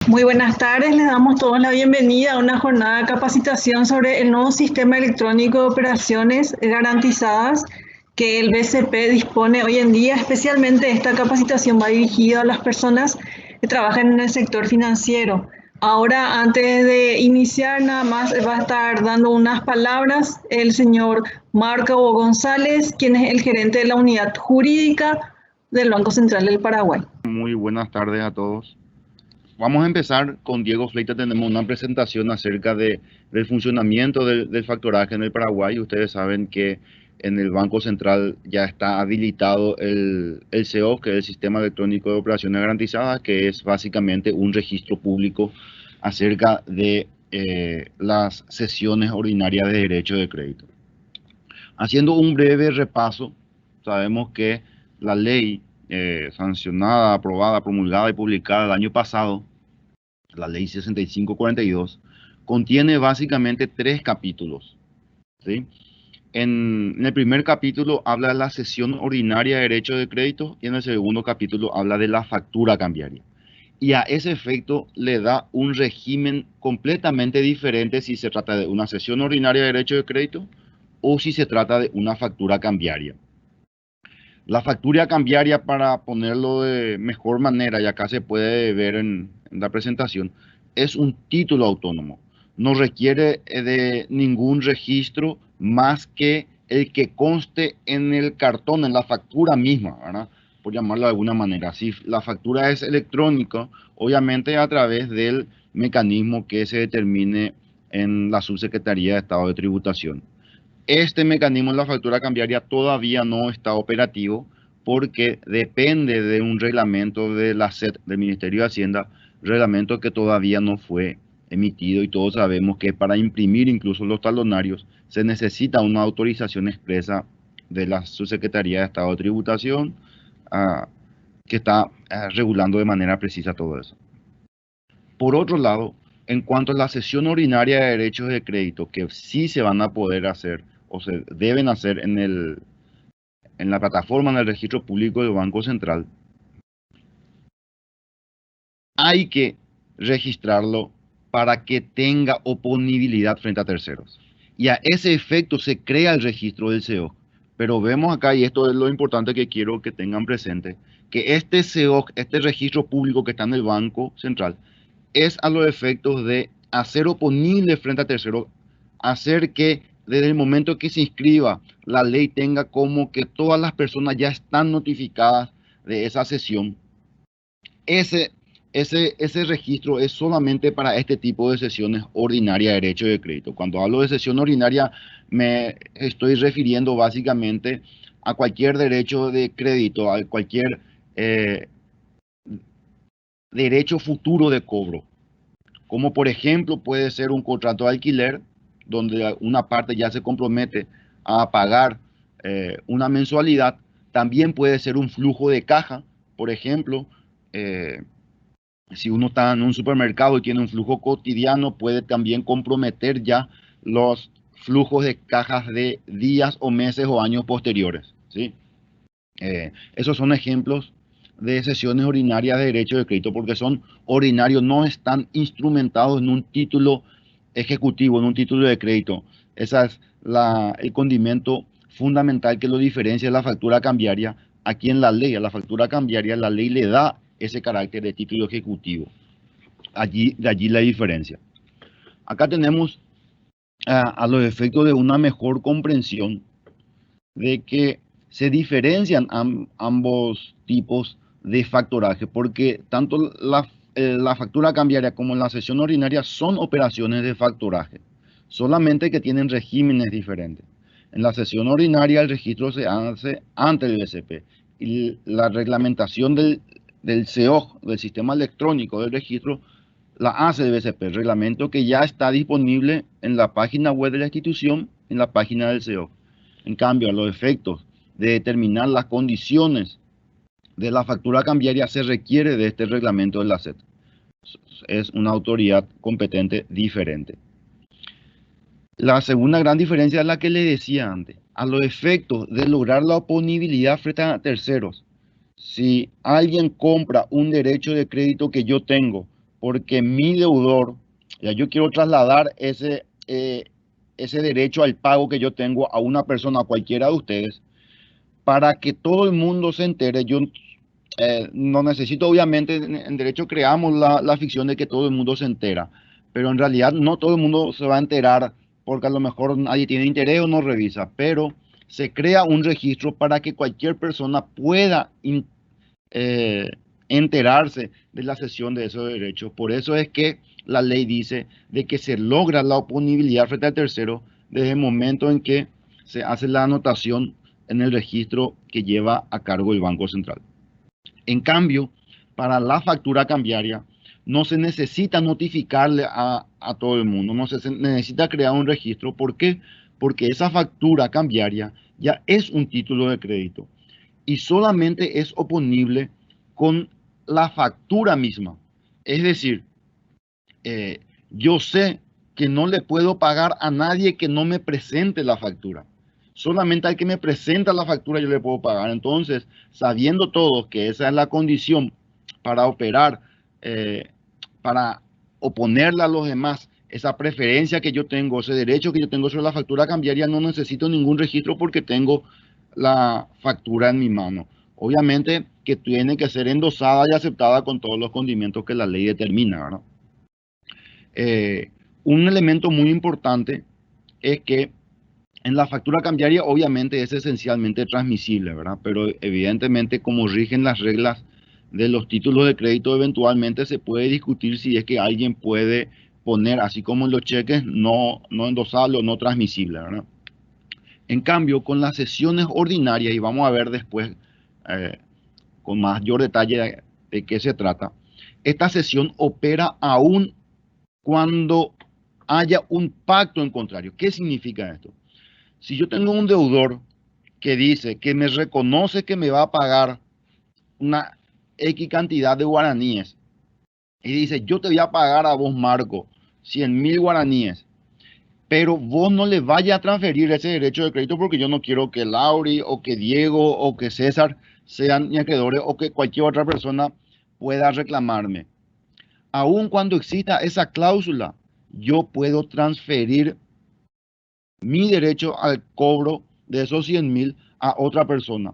Muy buenas tardes, les damos todos la bienvenida a una jornada de capacitación sobre el nuevo sistema electrónico de operaciones garantizadas que el BCP dispone hoy en día. Especialmente esta capacitación va dirigida a las personas que trabajan en el sector financiero. Ahora, antes de iniciar, nada más va a estar dando unas palabras el señor Marco González, quien es el gerente de la unidad jurídica del Banco Central del Paraguay. Muy buenas tardes a todos. Vamos a empezar con Diego Fleita. Tenemos una presentación acerca del funcionamiento del factoraje en el Paraguay. Ustedes saben que en el Banco Central ya está habilitado el SEO, que es el Sistema Electrónico de Operaciones Garantizadas, que es básicamente un registro público acerca de las sesiones ordinarias de derecho de crédito. Haciendo un breve repaso, sabemos que la ley sancionada, aprobada, promulgada y publicada el año pasado, la ley 6542, contiene básicamente 3 capítulos, ¿sí? En el primer capítulo habla de la sesión ordinaria de derecho de crédito y en el segundo capítulo habla de la factura cambiaria. Y a ese efecto le da un régimen completamente diferente si se trata de una sesión ordinaria de derecho de crédito o si se trata de una factura cambiaria. La factura cambiaria, para ponerlo de mejor manera, y acá se puede ver en la presentación, es un título autónomo. No requiere de ningún registro más que el que conste en el cartón, en la factura misma, ¿verdad? Por llamarlo de alguna manera. Si la factura es electrónica, obviamente a través del mecanismo que se determine en la Subsecretaría de Estado de Tributación. Este mecanismo en la factura cambiaria todavía no está operativo porque depende de un reglamento de la SED, del Ministerio de Hacienda, reglamento que todavía no fue emitido, y todos sabemos que para imprimir incluso los talonarios se necesita una autorización expresa de la Subsecretaría de Estado de Tributación que está regulando de manera precisa todo eso. Por otro lado, en cuanto a la sesión ordinaria de derechos de crédito, que sí se van a poder hacer o se deben hacer en la plataforma, en el registro público del Banco Central, hay que registrarlo para que tenga oponibilidad frente a terceros. Y a ese efecto se crea el registro del SEO. Pero vemos acá, y esto es lo importante que quiero que tengan presente, que este SEO, este registro público que está en el Banco Central, es a los efectos de hacer oponible frente a terceros, hacer que desde el momento que se inscriba la ley tenga como que todas las personas ya están notificadas de esa sesión. Ese registro es solamente para este tipo de sesiones ordinarias de derecho de crédito. Cuando hablo de sesión ordinaria me estoy refiriendo básicamente a cualquier derecho de crédito, a cualquier derecho futuro de cobro. Como por ejemplo puede ser un contrato de alquiler donde una parte ya se compromete a pagar una mensualidad. También puede ser un flujo de caja, por ejemplo, si uno está en un supermercado y tiene un flujo cotidiano, puede también comprometer ya los flujos de cajas de días o meses o años posteriores, ¿sí? Esos son ejemplos de sesiones ordinarias de derecho de crédito, porque son ordinarios, no están instrumentados en un título ejecutivo, en un título de crédito. Ese es el condimento fundamental que lo diferencia de la factura cambiaria. Aquí en la ley, a la factura cambiaria, la ley le da ese carácter de título ejecutivo. De allí la diferencia. Acá tenemos a los efectos de una mejor comprensión de que se diferencian ambos tipos de factoraje, porque tanto la factura cambiaria como la sesión ordinaria son operaciones de factoraje, solamente que tienen regímenes diferentes. En la sesión ordinaria el registro se hace ante el BCP y la reglamentación del SEO, del sistema electrónico del registro, la hace el BCP, el reglamento que ya está disponible en la página web de la institución, en la página del SEO. En cambio, a los efectos de determinar las condiciones de la factura cambiaria se requiere de este reglamento de la SED. Es una autoridad competente diferente. La segunda gran diferencia es la que le decía antes. A los efectos de lograr la oponibilidad frente a terceros, si alguien compra un derecho de crédito que yo tengo porque mi deudor, ya yo quiero trasladar ese derecho al pago que yo tengo a una persona, a cualquiera de ustedes, para que todo el mundo se entere. Yo no necesito, obviamente, en derecho creamos la ficción de que todo el mundo se entera, pero en realidad no todo el mundo se va a enterar porque a lo mejor nadie tiene interés o no revisa, pero se crea un registro para que cualquier persona pueda eh, enterarse de la cesión de esos derechos. Por eso es que la ley dice de que se logra la oponibilidad frente al tercero desde el momento en que se hace la anotación en el registro que lleva a cargo el Banco Central. En cambio, para la factura cambiaria, no se necesita notificarle a todo el mundo, no se necesita crear un registro. ¿Por qué? Porque esa factura cambiaria ya es un título de crédito y solamente es oponible con la factura misma. Es decir, yo sé que no le puedo pagar a nadie que no me presente la factura. Solamente al que me presenta la factura yo le puedo pagar. Entonces, sabiendo todos que esa es la condición para operar, para oponerle a los demás, esa preferencia que yo tengo, ese derecho que yo tengo sobre la factura cambiaria, no necesito ningún registro porque tengo la factura en mi mano. Obviamente que tiene que ser endosada y aceptada con todos los condimentos que la ley determina, ¿verdad? Un elemento muy importante es que en la factura cambiaria obviamente es esencialmente transmisible, ¿verdad? Pero evidentemente como rigen las reglas de los títulos de crédito, eventualmente se puede discutir si es que alguien puede poner, así como en los cheques, no endosable o no transmisible, ¿verdad? En cambio, con las sesiones ordinarias, y vamos a ver después con mayor detalle de qué se trata, esta sesión opera aún cuando haya un pacto en contrario. ¿Qué significa esto? Si yo tengo un deudor que dice que me reconoce que me va a pagar una X cantidad de guaraníes y dice, yo te voy a pagar a vos, Marco, 100.000 guaraníes, pero vos no le vayas a transferir ese derecho de crédito porque yo no quiero que Lauri o que Diego o que César sean mis acreedores o que cualquier otra persona pueda reclamarme. Aun cuando exista esa cláusula, yo puedo transferir mi derecho al cobro de esos 100.000 a otra persona.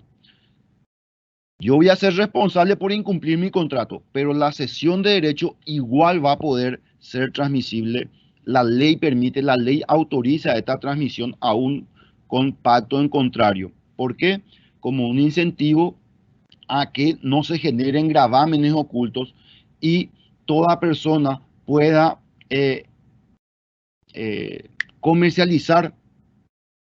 Yo voy a ser responsable por incumplir mi contrato, pero la cesión de derecho igual va a poder ser transmisible. La ley permite, la ley autoriza esta transmisión aún con pacto en contrario. ¿Por qué? Como un incentivo a que no se generen gravámenes ocultos y toda persona pueda comercializar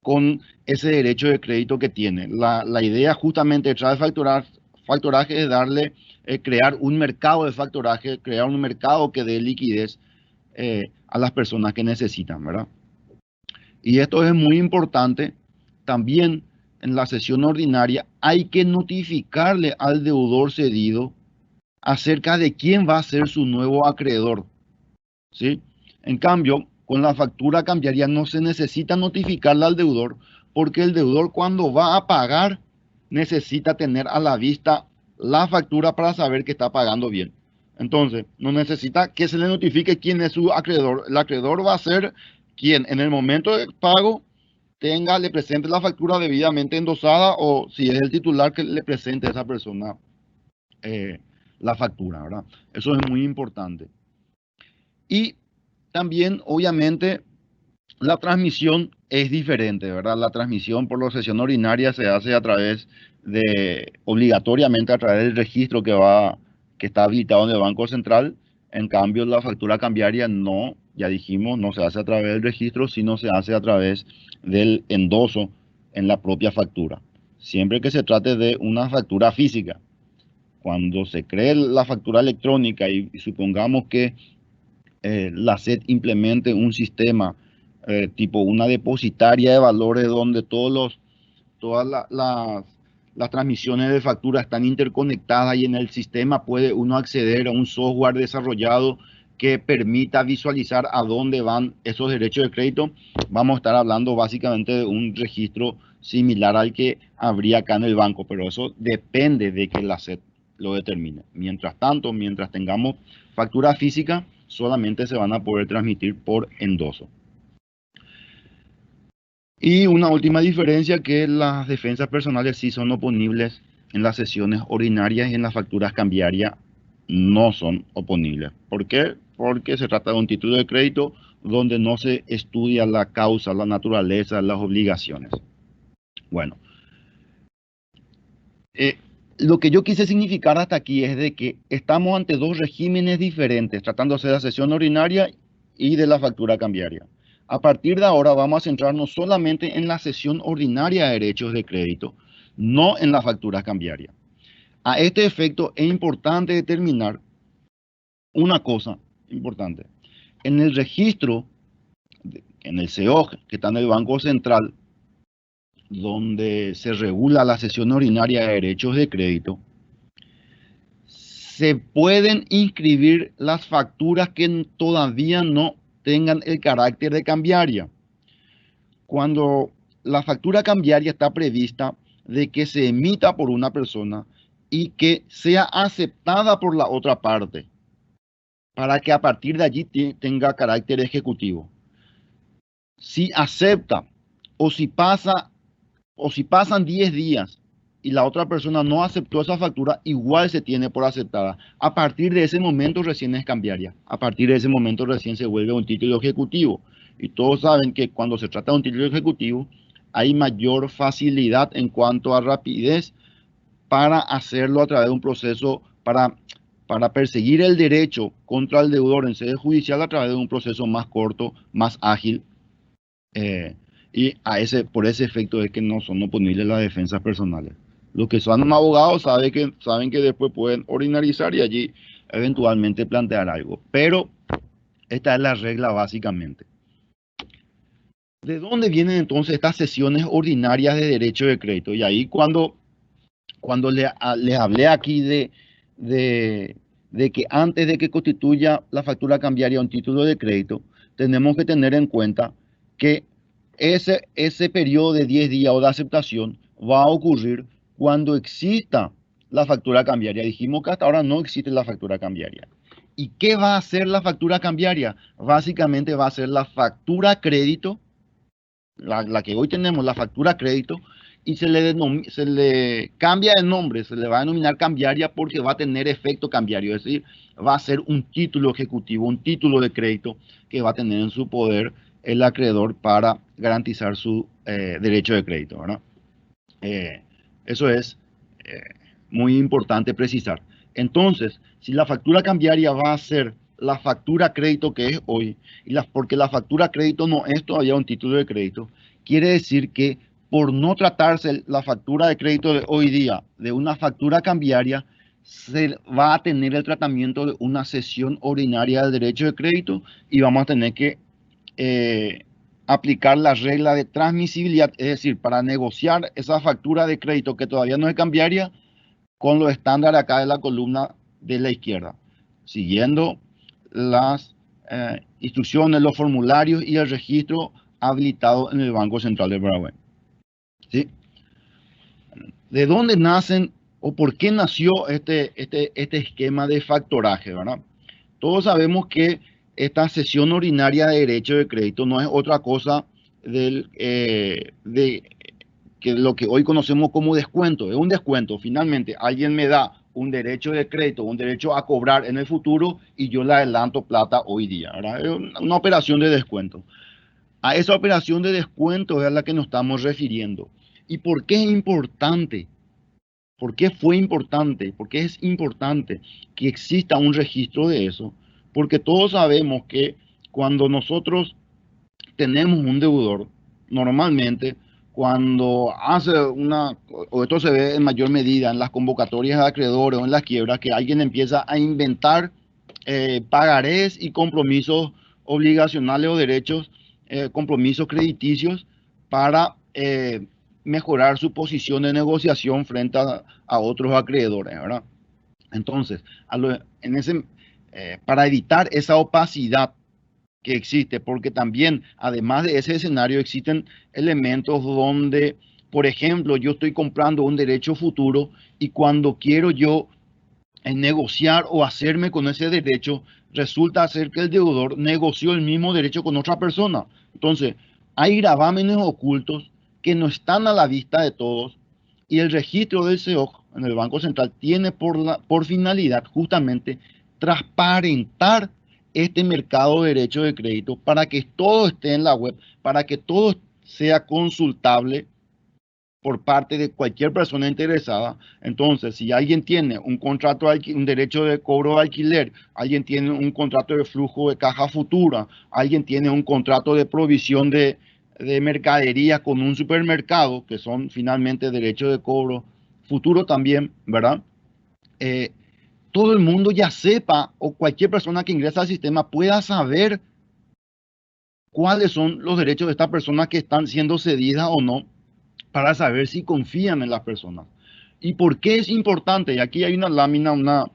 con ese derecho de crédito que tiene. La idea justamente detrás de factoraje es darle, crear un mercado de factoraje, crear un mercado que dé liquidez a las personas que necesitan, ¿verdad? Y esto es muy importante. También en la sesión ordinaria hay que notificarle al deudor cedido acerca de quién va a ser su nuevo acreedor, ¿sí? En cambio, con la factura cambiaria no se necesita notificarle al deudor porque el deudor cuando va a pagar necesita tener a la vista la factura para saber que está pagando bien. Entonces, no necesita que se le notifique quién es su acreedor. El acreedor va a ser quien en el momento del pago le presente la factura debidamente endosada o si es el titular que le presente a esa persona la factura, ¿verdad? Eso es muy importante. Y también, obviamente, la transmisión es diferente, ¿verdad? La transmisión por la sesión ordinaria se hace a través obligatoriamente a través del registro que está habilitado en el Banco Central. En cambio, la factura cambiaria no, ya dijimos, no se hace a través del registro, sino se hace a través del endoso en la propia factura. Siempre que se trate de una factura física. Cuando se cree la factura electrónica y supongamos que la SED implemente un sistema tipo una depositaria de valores donde todas las transmisiones de factura están interconectadas y en el sistema puede uno acceder a un software desarrollado que permita visualizar a dónde van esos derechos de crédito. Vamos a estar hablando básicamente de un registro similar al que habría acá en el banco, pero eso depende de que la SED lo determine. Mientras tanto, mientras tengamos factura física, solamente se van a poder transmitir por endoso. Y una última diferencia, que las defensas personales sí son oponibles en las sesiones ordinarias y en las facturas cambiarias no son oponibles. ¿Por qué? Porque se trata de un título de crédito donde no se estudia la causa, la naturaleza, las obligaciones. Bueno, lo que yo quise significar hasta aquí es de que estamos ante dos regímenes diferentes, tratándose de la sesión ordinaria y de la factura cambiaria. A partir de ahora vamos a centrarnos solamente en la sesión ordinaria de derechos de crédito, no en la factura cambiaria. A este efecto es importante determinar una cosa importante. En el registro, en el CEOG, que está en el Banco Central, donde se regula la sesión ordinaria de derechos de crédito, se pueden inscribir las facturas que todavía no tengan el carácter de cambiaria. Cuando la factura cambiaria está prevista de que se emita por una persona y que sea aceptada por la otra parte, para que a partir de allí tenga carácter ejecutivo. Si acepta o si pasan 10 días y la otra persona no aceptó esa factura, igual se tiene por aceptada. A partir de ese momento recién es cambiaria. A partir de ese momento recién se vuelve un título ejecutivo. Y todos saben que cuando se trata de un título ejecutivo hay mayor facilidad en cuanto a rapidez para hacerlo a través de un proceso, para perseguir el derecho contra el deudor en sede judicial a través de un proceso más corto, más ágil. Y por ese efecto es que no son oponibles las defensas personales. Los que son abogados saben que después pueden ordinarizar y allí eventualmente plantear algo. Pero esta es la regla básicamente. ¿De dónde vienen entonces estas sesiones ordinarias de derecho de crédito? Y ahí cuando les hablé aquí de que antes de que constituya la factura cambiaria un título de crédito, tenemos que tener en cuenta que ese periodo de 10 días o de aceptación va a ocurrir cuando exista la factura cambiaria. Dijimos que hasta ahora no existe la factura cambiaria. ¿Y qué va a hacer la factura cambiaria? Básicamente va a ser la factura crédito, la que hoy tenemos, la factura crédito, y se le cambia de nombre, se le va a denominar cambiaria porque va a tener efecto cambiario, es decir, va a ser un título ejecutivo, un título de crédito que va a tener en su poder el acreedor para garantizar su derecho de crédito, ¿verdad? Eso es muy importante precisar. Entonces, si la factura cambiaria va a ser la factura crédito que es hoy, porque la factura crédito no es todavía un título de crédito, quiere decir que por no tratarse la factura de crédito de hoy día de una factura cambiaria, se va a tener el tratamiento de una sesión ordinaria del derecho de crédito y vamos a tener que aplicar la regla de transmisibilidad, es decir, para negociar esa factura de crédito que todavía no es cambiaria con los estándares acá de la columna de la izquierda, siguiendo las instrucciones, los formularios y el registro habilitado en el Banco Central de Paraguay. ¿Sí? ¿De dónde nacen o por qué nació este esquema de factoraje, verdad? Todos sabemos que esta sesión ordinaria de derecho de crédito no es otra cosa que lo que hoy conocemos como descuento. Es un descuento. Finalmente, alguien me da un derecho de crédito, un derecho a cobrar en el futuro y yo le adelanto plata hoy día, ¿verdad? Es una operación de descuento. A esa operación de descuento es a la que nos estamos refiriendo. ¿Y por qué es importante? ¿Por qué fue importante? ¿Por qué es importante que exista un registro de eso? Porque todos sabemos que cuando nosotros tenemos un deudor, normalmente cuando hace o esto se ve en mayor medida en las convocatorias de acreedores o en las quiebras, que alguien empieza a inventar pagarés y compromisos obligacionales o derechos, compromisos crediticios para mejorar su posición de negociación frente a otros acreedores, ¿verdad? Entonces, para evitar esa opacidad que existe, porque también, además de ese escenario, existen elementos donde, por ejemplo, yo estoy comprando un derecho futuro y cuando quiero yo en negociar o hacerme con ese derecho, resulta ser que el deudor negoció el mismo derecho con otra persona. Entonces, hay gravámenes ocultos que no están a la vista de todos y el registro del SEOC en el Banco Central tiene por finalidad justamente transparentar este mercado de derecho de crédito para que todo esté en la web, para que todo sea consultable por parte de cualquier persona interesada. Entonces, si alguien tiene un contrato, un derecho de cobro de alquiler, alguien tiene un contrato de flujo de caja futura, alguien tiene un contrato de provisión de mercadería con un supermercado, que son finalmente derechos de cobro futuro también, ¿verdad? Eh, Todo el mundo ya sepa o cualquier persona que ingresa al sistema pueda saber cuáles son los derechos de estas personas que están siendo cedidas o no, para saber si confían en las personas. ¿Y por qué es importante? Y aquí hay una lámina, un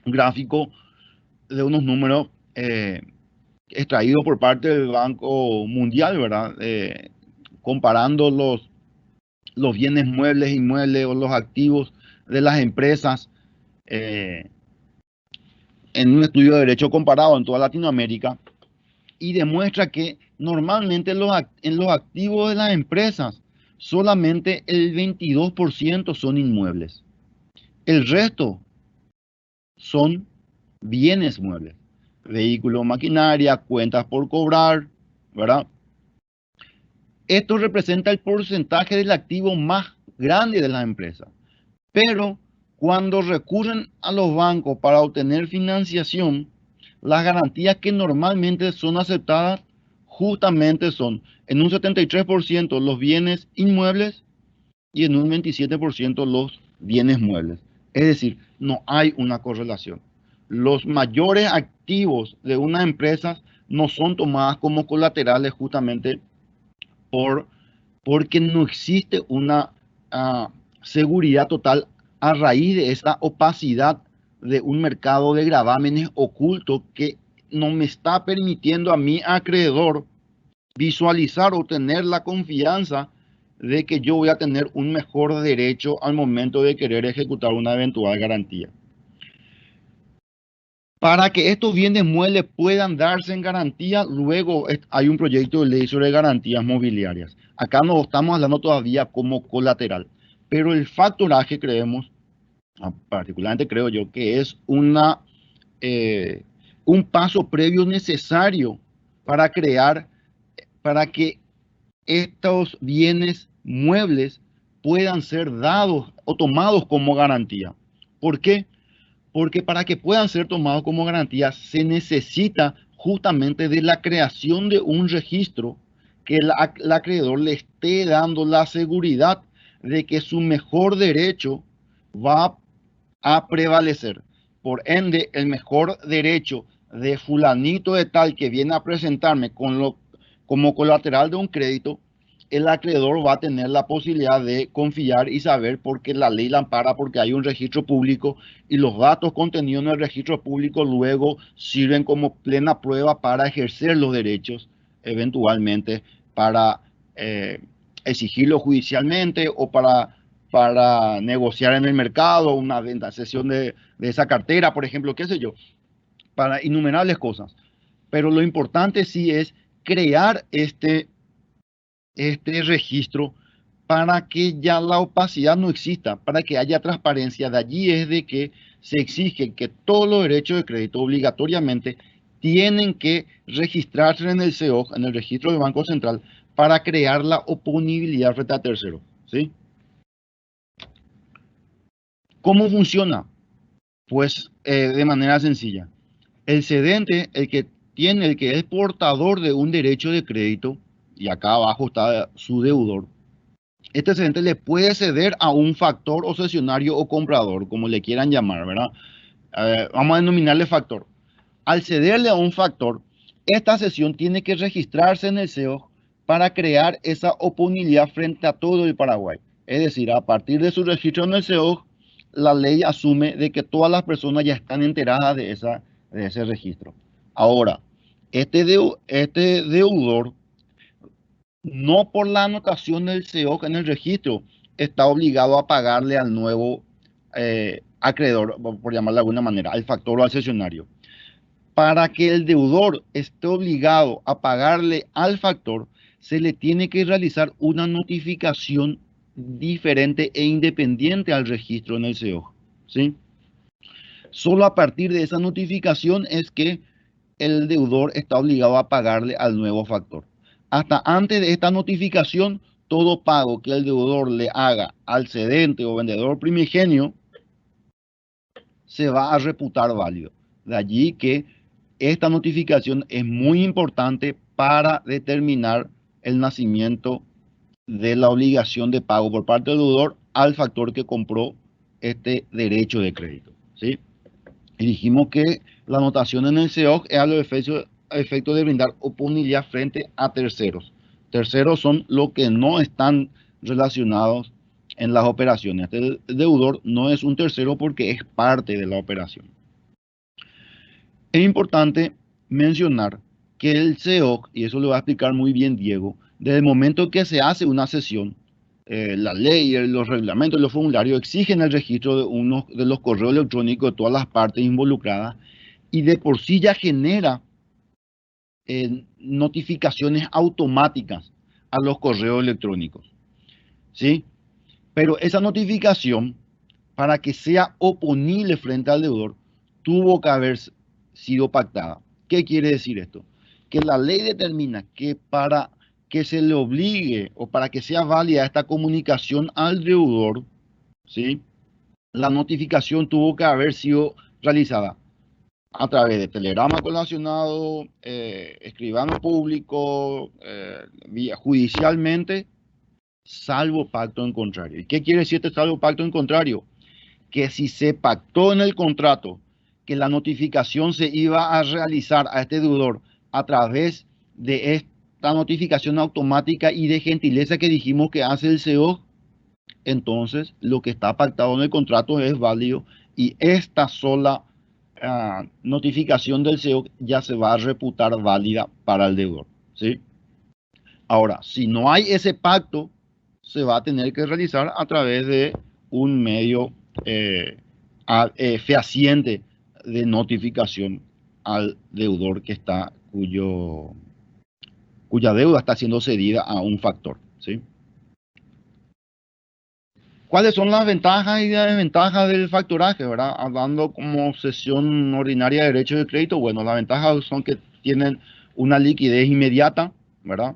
gráfico de unos números extraídos por parte del Banco Mundial, ¿verdad? Comparando los bienes muebles, inmuebles o los activos de las empresas eh, en un estudio de derecho comparado en toda Latinoamérica y demuestra que normalmente en los activos de las empresas solamente el 22% son inmuebles. El resto son bienes muebles. Vehículos, maquinaria, cuentas por cobrar, ¿verdad? Esto representa el porcentaje del activo más grande de las empresas. Pero cuando recurren a los bancos para obtener financiación, las garantías que normalmente son aceptadas justamente son en un 73% los bienes inmuebles y en un 27% los bienes muebles. Es decir, no hay una correlación. Los mayores activos de una empresa no son tomadas como colaterales justamente por, porque no existe una seguridad total a raíz de esa opacidad de un mercado de gravámenes oculto que no me está permitiendo a mi acreedor visualizar o tener la confianza de que yo voy a tener un mejor derecho al momento de querer ejecutar una eventual garantía. Para que estos bienes muebles puedan darse en garantía, luego hay un proyecto de ley sobre garantías mobiliarias. Acá no estamos hablando todavía como colateral, pero el factoraje creemos, particularmente creo yo, que es un paso previo necesario para para que estos bienes muebles puedan ser dados o tomados como garantía. ¿Por qué? Porque para que puedan ser tomados como garantía se necesita justamente de la creación de un registro que el acreedor le esté dando la seguridad de que su mejor derecho va a prevalecer. Por ende, el mejor derecho de fulanito de tal que viene a presentarme como colateral de un crédito, el acreedor va a tener la posibilidad de confiar y saber porque la ley la ampara, porque hay un registro público y los datos contenidos en el registro público luego sirven como plena prueba para ejercer los derechos, eventualmente para exigirlo judicialmente o para negociar en el mercado una venta, cesión de esa cartera, por ejemplo, qué sé yo, para innumerables cosas. Pero lo importante sí es crear este registro para que ya la opacidad no exista, para que haya transparencia. De allí es de que se exige que todos los derechos de crédito obligatoriamente tienen que registrarse en el SEOC, en el registro del Banco Central, para crear la oponibilidad frente a terceros, ¿sí? ¿Cómo funciona? Pues de manera sencilla. El cedente, el que es portador de un derecho de crédito, y acá abajo está su deudor, este cedente le puede ceder a un factor o cesionario o comprador, como le quieran llamar, ¿verdad? Vamos a denominarle factor. Al cederle a un factor, esta cesión tiene que registrarse en el SEO para crear esa oponibilidad frente a todo el Paraguay. Es decir, a partir de su registro en el SEO, la ley asume de que todas las personas ya están enteradas de ese registro. Ahora, este deudor, no por la anotación del SEOC en el registro, está obligado a pagarle al nuevo acreedor, por llamarlo de alguna manera, al factor o al cesionario. Para que el deudor esté obligado a pagarle al factor, se le tiene que realizar una notificación diferente e independiente al registro en el SEOG, ¿sí? Solo a partir de esa notificación es que el deudor está obligado a pagarle al nuevo factor. Hasta antes de esta notificación, todo pago que el deudor le haga al cedente o vendedor primigenio se va a reputar válido. De allí que esta notificación es muy importante para determinar el nacimiento de la obligación de pago por parte del deudor al factor que compró este derecho de crédito, ¿sí? Y dijimos que la anotación en el SEOG es a los efectos de brindar oponibilidad frente a terceros. Terceros son los que no están relacionados en las operaciones. El deudor no es un tercero porque es parte de la operación. Es importante mencionar que el SEOG, y eso lo va a explicar muy bien Diego, desde el momento que se hace una sesión, la ley, los reglamentos, los formularios exigen el registro de los correos electrónicos de todas las partes involucradas y de por sí ya genera notificaciones automáticas a los correos electrónicos, ¿sí? Pero esa notificación, para que sea oponible frente al deudor, tuvo que haber sido pactada. ¿Qué quiere decir esto? Que la ley determina que para que se le obligue o para que sea válida esta comunicación al deudor, ¿sí? La notificación tuvo que haber sido realizada a través de telegrama colacionado, escribano público, judicialmente, salvo pacto en contrario. ¿Y qué quiere decir este salvo pacto en contrario? Que si se pactó en el contrato que la notificación se iba a realizar a este deudor a través de esta notificación automática y de gentileza que dijimos que hace el SEOG, entonces lo que está pactado en el contrato es válido y esta sola notificación del SEOG ya se va a reputar válida para el deudor, ¿sí? Ahora, si no hay ese pacto, se va a tener que realizar a través de un medio fehaciente de notificación al deudor que está, cuya deuda está siendo cedida a un factor, ¿sí? ¿Cuáles son las ventajas y desventajas del factoraje, verdad? Hablando como sesión ordinaria de derecho de crédito, bueno, las ventajas son que tienen una liquidez inmediata, ¿verdad?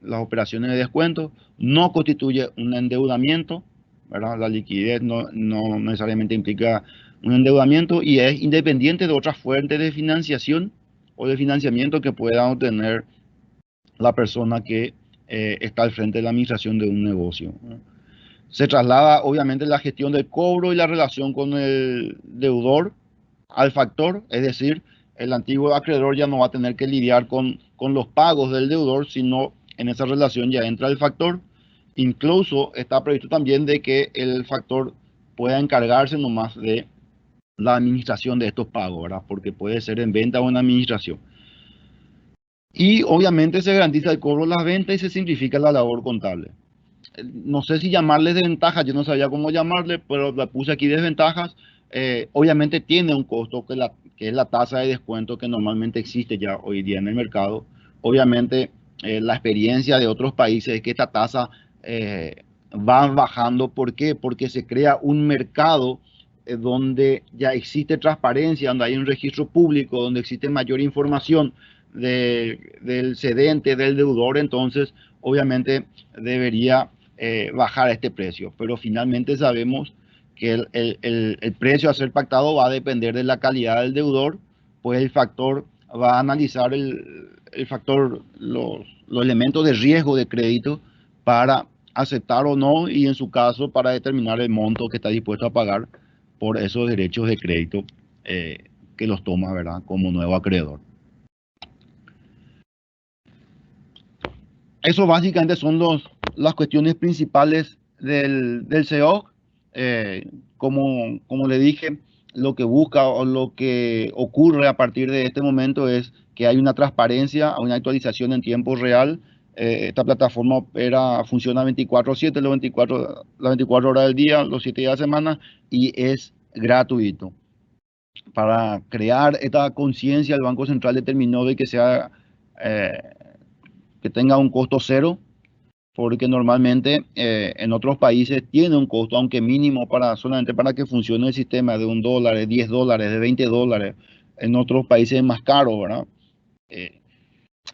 Las operaciones de descuento no constituye un endeudamiento, ¿verdad? La liquidez no necesariamente implica un endeudamiento y es independiente de otras fuentes de financiación o de financiamiento que pueda obtener la persona que está al frente de la administración de un negocio, ¿verdad? Se traslada obviamente la gestión del cobro y la relación con el deudor al factor, es decir, el antiguo acreedor ya no va a tener que lidiar con los pagos del deudor, sino en esa relación ya entra el factor. Incluso está previsto también de que el factor pueda encargarse nomás de la administración de estos pagos, ¿verdad? Porque puede ser en venta o en administración. Y obviamente se garantiza el cobro de las ventas y se simplifica la labor contable. No sé si llamarles desventajas, yo no sabía cómo llamarle, pero le puse aquí desventajas. Obviamente tiene un costo que es la tasa de descuento que normalmente existe ya hoy día en el mercado. Obviamente la experiencia de otros países es que esta tasa va bajando. ¿Por qué? Porque se crea un mercado donde ya existe transparencia, donde hay un registro público, donde existe mayor información del cedente, del deudor. Entonces obviamente debería bajar este precio, pero finalmente sabemos que el precio a ser pactado va a depender de la calidad del deudor, pues el factor va a analizar el factor, los elementos de riesgo de crédito para aceptar o no y en su caso para determinar el monto que está dispuesto a pagar por esos derechos de crédito que los toma, ¿verdad?, como nuevo acreedor. Eso básicamente son las cuestiones principales del SEOG. Como le dije, lo que busca o lo que ocurre a partir de este momento es que hay una transparencia, una actualización en tiempo real. Esta plataforma funciona 24/7, las 24 horas del día, los 7 días de la semana, y es gratuito. Para crear esta conciencia, el Banco Central determinó de que sea, que tenga un costo cero, porque normalmente en otros países tiene un costo, aunque mínimo, solamente para que funcione el sistema de $1, de $10, de $20. En otros países es más caro, ¿verdad?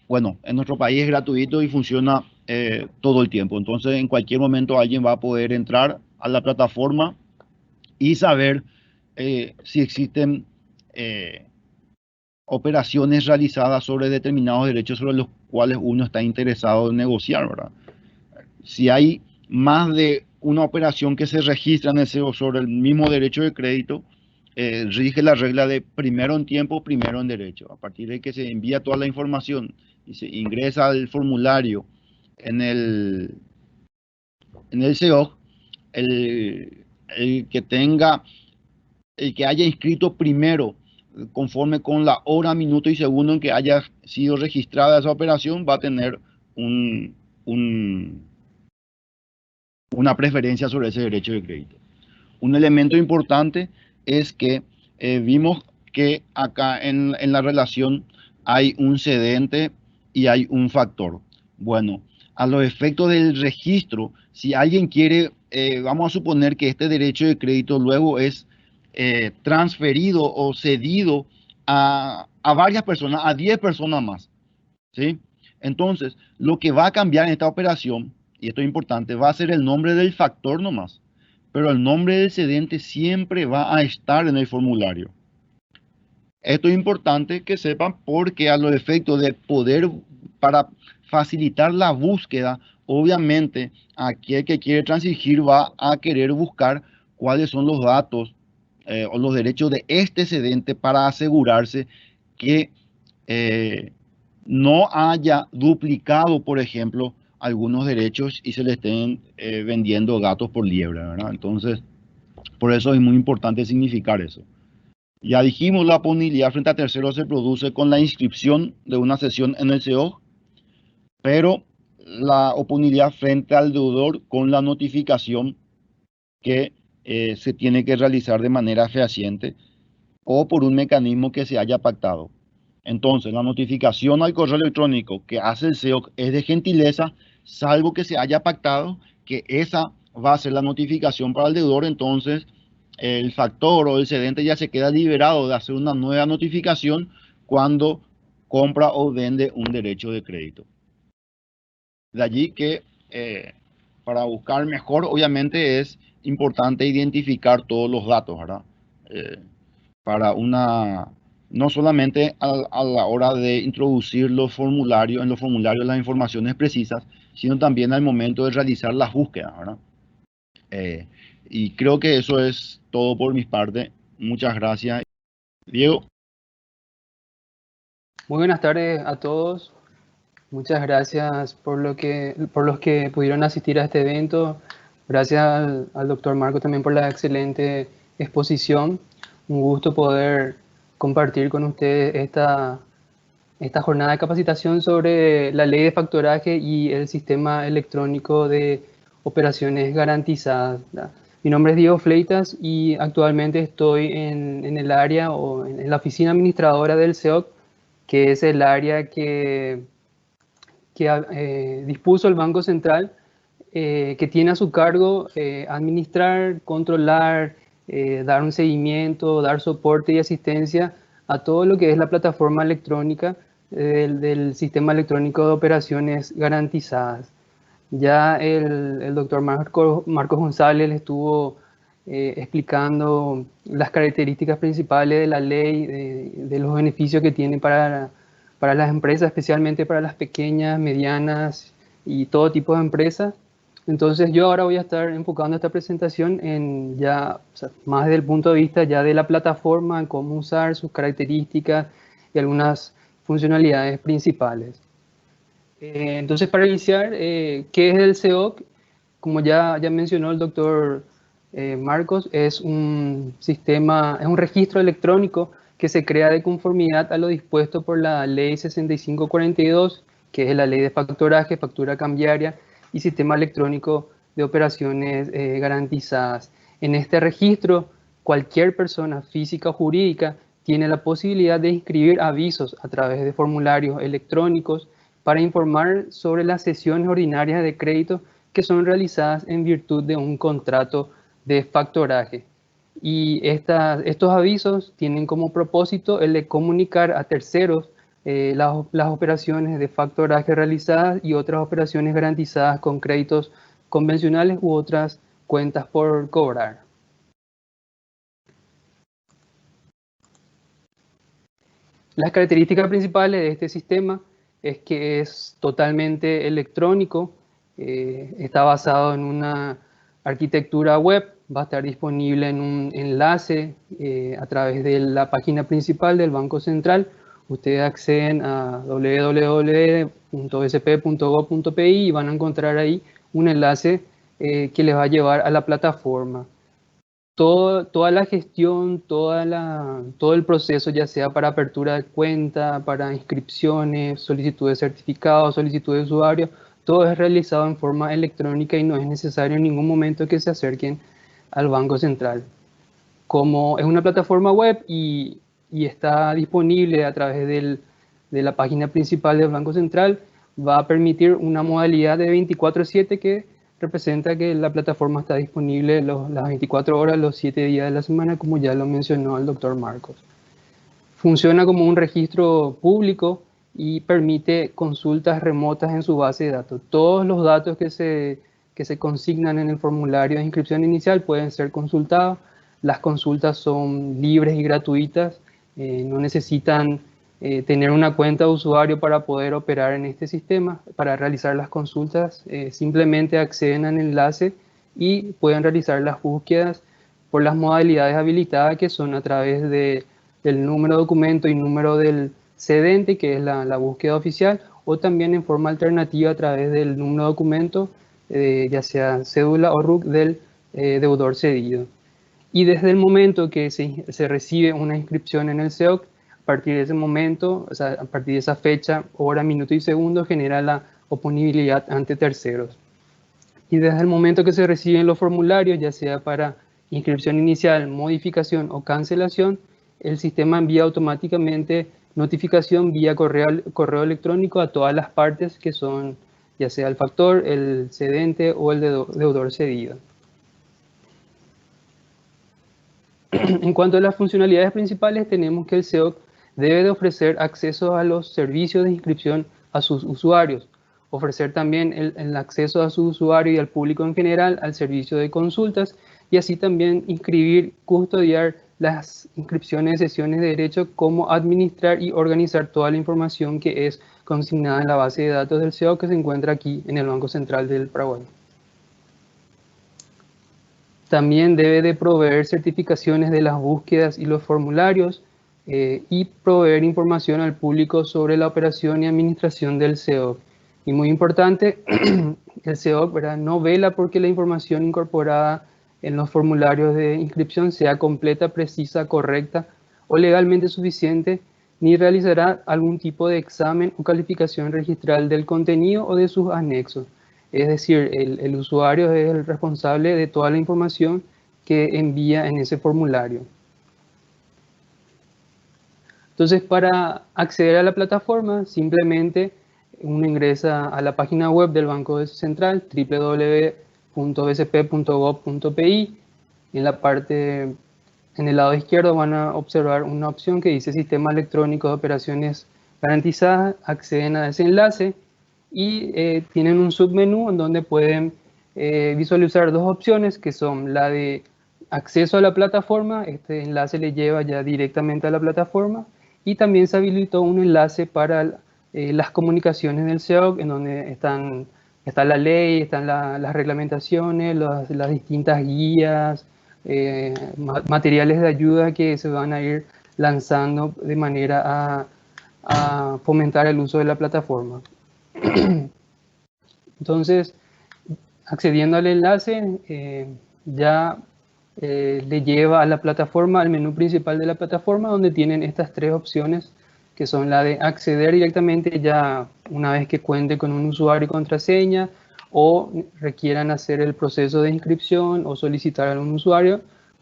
Bueno, en nuestro país es gratuito y funciona todo el tiempo. Entonces, en cualquier momento alguien va a poder entrar a la plataforma y saber si existen operaciones realizadas sobre determinados derechos sobre los cuales uno está interesado en negociar, ¿verdad? Si hay más de una operación que se registra en el SEO sobre el mismo derecho de crédito, rige la regla de primero en tiempo, primero en derecho. A partir de que se envía toda la información y se ingresa al formulario en el SEO, el que tenga, el que haya inscrito primero, conforme con la hora, minuto y segundo en que haya sido registrada esa operación, va a tener una preferencia sobre ese derecho de crédito. Un elemento importante es que vimos que acá en la relación hay un cedente y hay un factor. Bueno, a los efectos del registro, si alguien quiere, vamos a suponer que este derecho de crédito luego es transferido o cedido a varias personas, a 10 personas más, ¿sí? Entonces, lo que va a cambiar en esta operación, y esto es importante, va a ser el nombre del factor nomás, pero el nombre del cedente siempre va a estar en el formulario. Esto es importante que sepan porque a los efectos de poder, para facilitar la búsqueda, obviamente aquel que quiere transigir va a querer buscar cuáles son los datos o los derechos de este cedente para asegurarse que no haya duplicado, por ejemplo, algunos derechos y se le estén vendiendo gatos por liebre, ¿verdad? Entonces, por eso es muy importante significar eso. Ya dijimos, la oponibilidad frente a terceros se produce con la inscripción de una sesión en el SEO, pero la oponibilidad frente al deudor con la notificación que se tiene que realizar de manera fehaciente o por un mecanismo que se haya pactado. Entonces, la notificación al correo electrónico que hace el SEO es de gentileza, salvo que se haya pactado que esa va a ser la notificación para el deudor. Entonces, el factor o el cedente ya se queda liberado de hacer una nueva notificación cuando compra o vende un derecho de crédito. De allí que para buscar mejor, obviamente es importante identificar todos los datos, ¿verdad? Para no solamente a la hora de introducir en los formularios las informaciones precisas, sino también al momento de realizar las búsquedas, ¿verdad? Y creo que eso es todo por mi parte. Muchas gracias. Diego. Muy buenas tardes a todos. Muchas gracias por los que pudieron asistir a este evento. Gracias al doctor Marco también por la excelente exposición. Un gusto poder compartir con ustedes esta jornada de capacitación sobre la ley de factoraje y el sistema electrónico de operaciones garantizadas. Mi nombre es Diego Fleitas y actualmente estoy en el área o en la oficina administradora del SEOC, que es el área que dispuso el Banco Central, que tiene a su cargo administrar, controlar, dar un seguimiento, dar soporte y asistencia a todo lo que es la plataforma electrónica del sistema electrónico de operaciones garantizadas. Ya el doctor Marcos González estuvo explicando las características principales de la ley, de los beneficios que tiene para las empresas, especialmente para las pequeñas, medianas y todo tipo de empresas. Entonces yo ahora voy a estar enfocando esta presentación en ya, o sea, más desde el punto de vista ya de la plataforma, en cómo usar sus características y algunas funcionalidades principales. Entonces, para iniciar, ¿qué es el SEOC? Como ya mencionó el doctor Marcos, es un sistema, es un registro electrónico que se crea de conformidad a lo dispuesto por la Ley 6542, que es la Ley de Factoraje, Factura Cambiaria y Sistema Electrónico de Operaciones Garantizadas. En este registro cualquier persona física o jurídica tiene la posibilidad de inscribir avisos a través de formularios electrónicos para informar sobre las sesiones ordinarias de crédito que son realizadas en virtud de un contrato de factoraje. Y estos avisos tienen como propósito el de comunicar a terceros las operaciones de factoraje realizadas y otras operaciones garantizadas con créditos convencionales u otras cuentas por cobrar. Las características principales de este sistema es que es totalmente electrónico, está basado en una arquitectura web, va a estar disponible en un enlace a través de la página principal del Banco Central. Ustedes acceden a www.bcp.gov.pi y van a encontrar ahí un enlace que les va a llevar a la plataforma. Toda la gestión, todo el proceso, ya sea para apertura de cuenta, para inscripciones, solicitud de certificado, solicitud de usuario, todo es realizado en forma electrónica y no es necesario en ningún momento que se acerquen al Banco Central. Como es una plataforma web y está disponible a través de la página principal del Banco Central, va a permitir una modalidad de 24/7 que representa que la plataforma está disponible las 24 horas, los 7 días de la semana, como ya lo mencionó el doctor Marcos. Funciona como un registro público y permite consultas remotas en su base de datos. Todos los datos que se consignan en el formulario de inscripción inicial pueden ser consultados. Las consultas son libres y gratuitas, no necesitan tener una cuenta de usuario para poder operar en este sistema. Para realizar las consultas simplemente acceden al enlace y pueden realizar las búsquedas por las modalidades habilitadas, que son a través del número de documento y número del cedente, que es la búsqueda oficial, o también en forma alternativa a través del número de documento, ya sea cédula o RUC del deudor cedido. Y desde el momento que se recibe una inscripción en el SEOC, a partir de ese momento, o sea, a partir de esa fecha, hora, minuto y segundo, genera la oponibilidad ante terceros. Y desde el momento que se reciben los formularios, ya sea para inscripción inicial, modificación o cancelación, el sistema envía automáticamente notificación vía correo electrónico a todas las partes que son, ya sea el factor, el cedente o el deudor cedido. En cuanto a las funcionalidades principales, tenemos que el SEOC debe de ofrecer acceso a los servicios de inscripción a sus usuarios, ofrecer también el acceso a su usuario y al público en general al servicio de consultas, y así también inscribir, custodiar las inscripciones de sesiones de derecho, como administrar y organizar toda la información que es consignada en la base de datos del SEOC que se encuentra aquí en el Banco Central del Paraguay. También debe de proveer certificaciones de las búsquedas y los formularios y proveer información al público sobre la operación y administración del SEOC. Y muy importante, el SEOC, ¿verdad?, no vela porque la información incorporada en los formularios de inscripción sea completa, precisa, correcta o legalmente suficiente, ni realizará algún tipo de examen o calificación registral del contenido o de sus anexos. Es decir, el usuario es el responsable de toda la información que envía en ese formulario. Entonces, para acceder a la plataforma, simplemente uno ingresa a la página web del Banco Central, www.bcp.gov.pi. En el lado izquierdo van a observar una opción que dice Sistema Electrónico de Operaciones Garantizadas. Acceden a ese enlace y tienen un submenú en donde pueden visualizar dos opciones, que son la de acceso a la plataforma. Este enlace le lleva ya directamente a la plataforma, y también se habilitó un enlace para las comunicaciones del SEOC, en donde está la ley, están las reglamentaciones, las distintas guías, materiales de ayuda que se van a ir lanzando de manera a fomentar el uso de la plataforma. Entonces, accediendo al enlace, le lleva a la plataforma, al menú principal de la plataforma, donde tienen estas tres opciones, que son la de acceder directamente ya una vez que cuente con un usuario y contraseña, o requieran hacer el proceso de inscripción o solicitar a un usuario.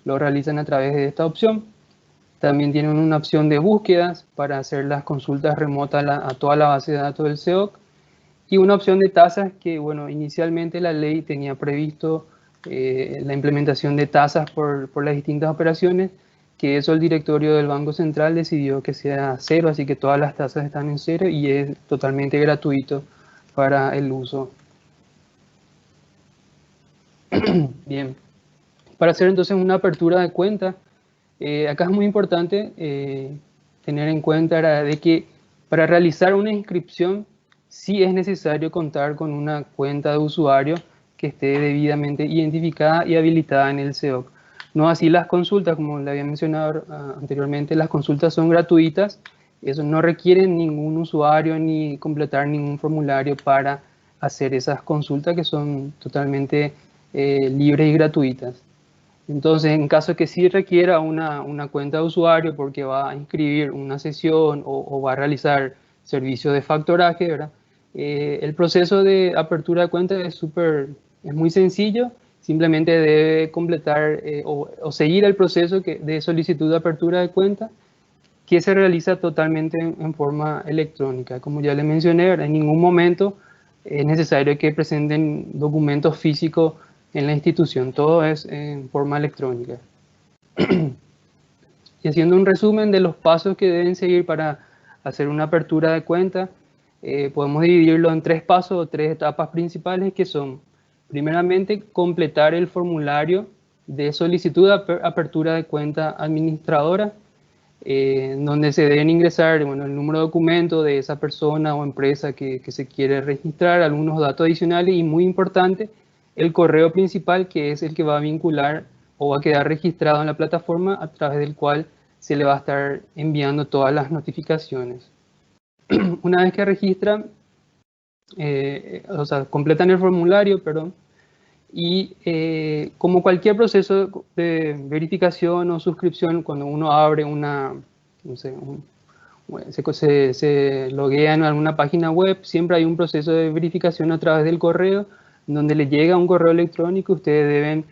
lo realizan a través de esta opción. También tienen una opción de búsquedas para hacer las consultas remotas a toda la base de datos del SEOC. Y una opción de tasas que, bueno, inicialmente la ley tenía previsto la implementación de tasas por las distintas operaciones, que eso el directorio del Banco Central decidió que sea cero, así que todas las tasas están en cero y es totalmente gratuito para el uso. Bien, para hacer entonces una apertura de cuenta, acá es muy importante tener en cuenta de que para realizar una inscripción sí es necesario contar con una cuenta de usuario que esté debidamente identificada y habilitada en el SEOC. No así las consultas, como le había mencionado anteriormente, las consultas son gratuitas, eso no requiere ningún usuario ni completar ningún formulario para hacer esas consultas que son totalmente libres y gratuitas. Entonces, en caso que sí requiera una cuenta de usuario porque va a inscribir una sesión o va a realizar servicios de factoraje, ¿verdad? El proceso de apertura de cuenta es muy sencillo, simplemente debe completar o seguir el proceso de solicitud de apertura de cuenta, que se realiza totalmente en forma electrónica. Como ya le mencioné, en ningún momento es necesario que presenten documentos físicos en la institución, todo es en forma electrónica. Y haciendo un resumen de los pasos que deben seguir para hacer una apertura de cuenta, podemos dividirlo en 3 pasos o 3 etapas principales, que son, primeramente, completar el formulario de solicitud de apertura de cuenta administradora, donde se deben ingresar, bueno, el número de documento de esa persona o empresa que se quiere registrar, algunos datos adicionales y, muy importante, el correo principal, que es el que va a vincular o va a quedar registrado en la plataforma a través del cual se le va a estar enviando todas las notificaciones. Una vez que registran, o sea, completan el formulario, perdón, y como cualquier proceso de verificación o suscripción, cuando uno abre no sé, se loguea en alguna página web, siempre hay un proceso de verificación a través del correo, donde le llega un correo electrónico. Ustedes deben